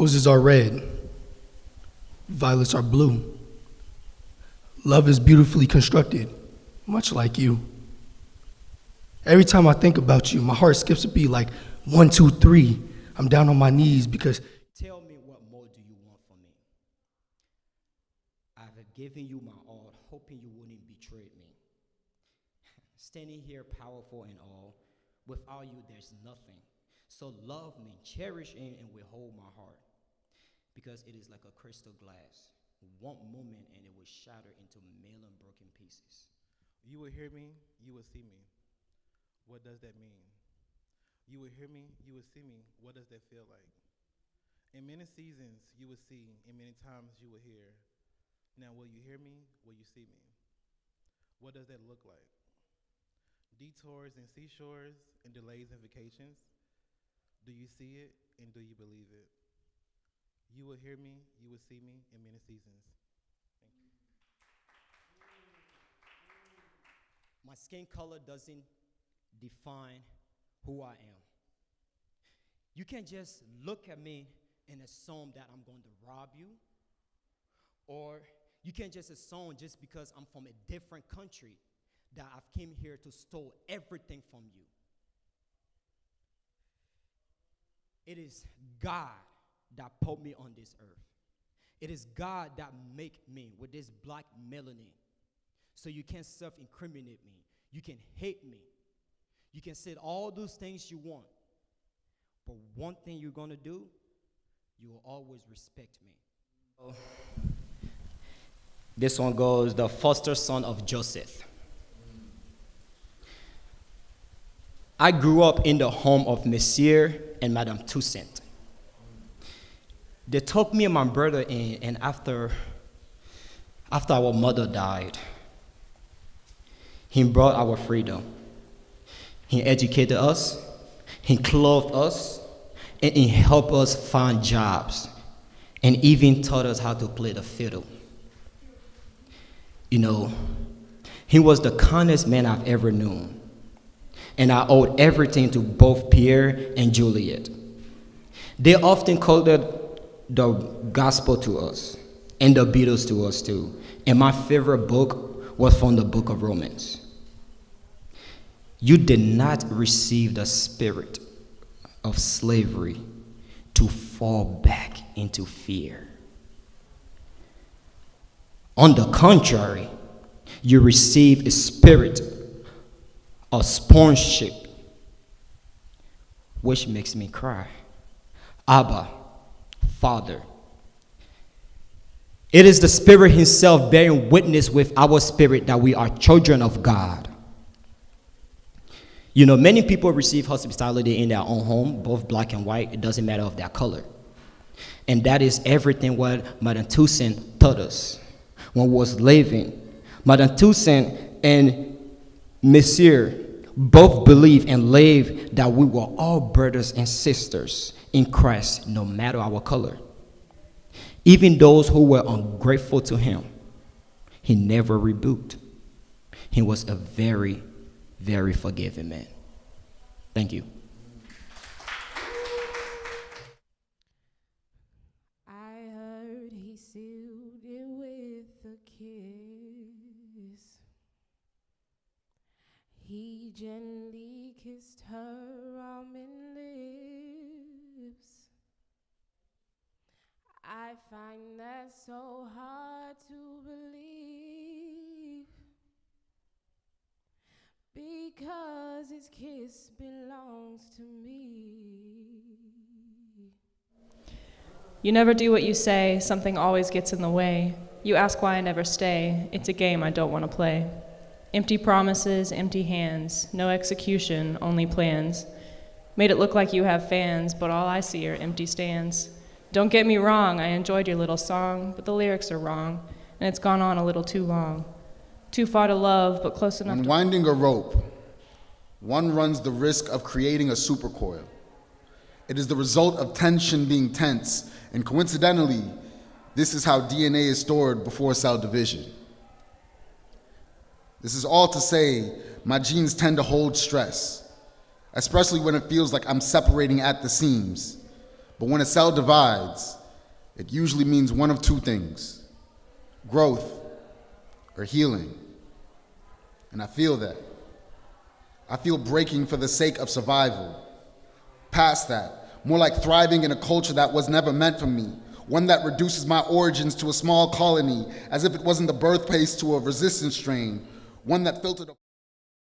Roses are red, violets are blue. Love is beautifully constructed, much like you. Every time I think about you, my heart skips a beat like 1, 2, 3. I'm down on my knees because Tell me, what more do you want from me? I've given you my all, hoping you wouldn't betray me. Standing here powerful and all, without you there's nothing. So love me, cherish me, and withhold my heart. Because it is like a crystal glass. One moment and it will shatter into a million broken pieces. You will hear me, you will see me. What does that mean? You will hear me, you will see me. What does that feel like? In many seasons you will see, and many times you will hear. Now will you hear me, will you see me? What does that look like? Detours and seashores and delays and vacations. Do you see it and do you believe it? You will hear me, you will see me in many seasons. Thank you. My skin color doesn't define who I am. You can't just look at me and assume that I'm going to rob you, or you can't just assume just because I'm from a different country that I've came here to steal everything from you. It is God that put me on this earth. It is God that make me with this black melanin. So you can't self-incriminate me. You can hate me. You can say all those things you want. But one thing you're going to do, you will always respect me. Oh. This one goes, the foster son of Joseph. I grew up in the home of Monsieur and Madame Toussaint. They took me and my brother in, and after our mother died, he brought our freedom. He educated us, he clothed us, and he helped us find jobs, and even taught us how to play the fiddle. You know, he was the kindest man I've ever known, and I owed everything to both Pierre and Juliet. They often called it the gospel to us, and the Beatles to us too. And my favorite book was from the book of Romans. You did not receive the spirit of slavery to fall back into fear. On the contrary, you received a spirit of sponsorship, which makes me cry. Abba, Father. It is the Spirit himself bearing witness with our spirit that we are children of God. You know, many people receive hospitality in their own home, both black and white. It doesn't matter of their color. And that is everything what Madame Toussaint taught us when we was living. Madame Toussaint and Monsieur both believed and lived that we were all brothers and sisters in Christ, no matter our color. Even those who were ungrateful to him, he never rebuked. He was a very, very forgiving man. Thank you. I heard he sealed it with a kiss. He gently kissed her arm and lips. I find that so hard to believe, because his kiss belongs to me. You never do what you say, something always gets in the way. You ask why I never stay, it's a game I don't want to play. Empty promises, empty hands, no execution, only plans. Made it look like you have fans, but all I see are empty stands. Don't get me wrong, I enjoyed your little song, but the lyrics are wrong, and it's gone on a little too long. Too far to love, but close enough When to... winding a rope, one runs the risk of creating a supercoil. It is the result of tension being tense, and coincidentally, this is how DNA is stored before cell division. This is all to say, my genes tend to hold stress, especially when it feels like I'm separating at the seams. But when a cell divides, it usually means one of two things: growth or healing. And I feel that. I feel breaking for the sake of survival. Past that, more like thriving in a culture that was never meant for me, one that reduces my origins to a small colony as if it wasn't the birthplace to a resistance strain, one that filtered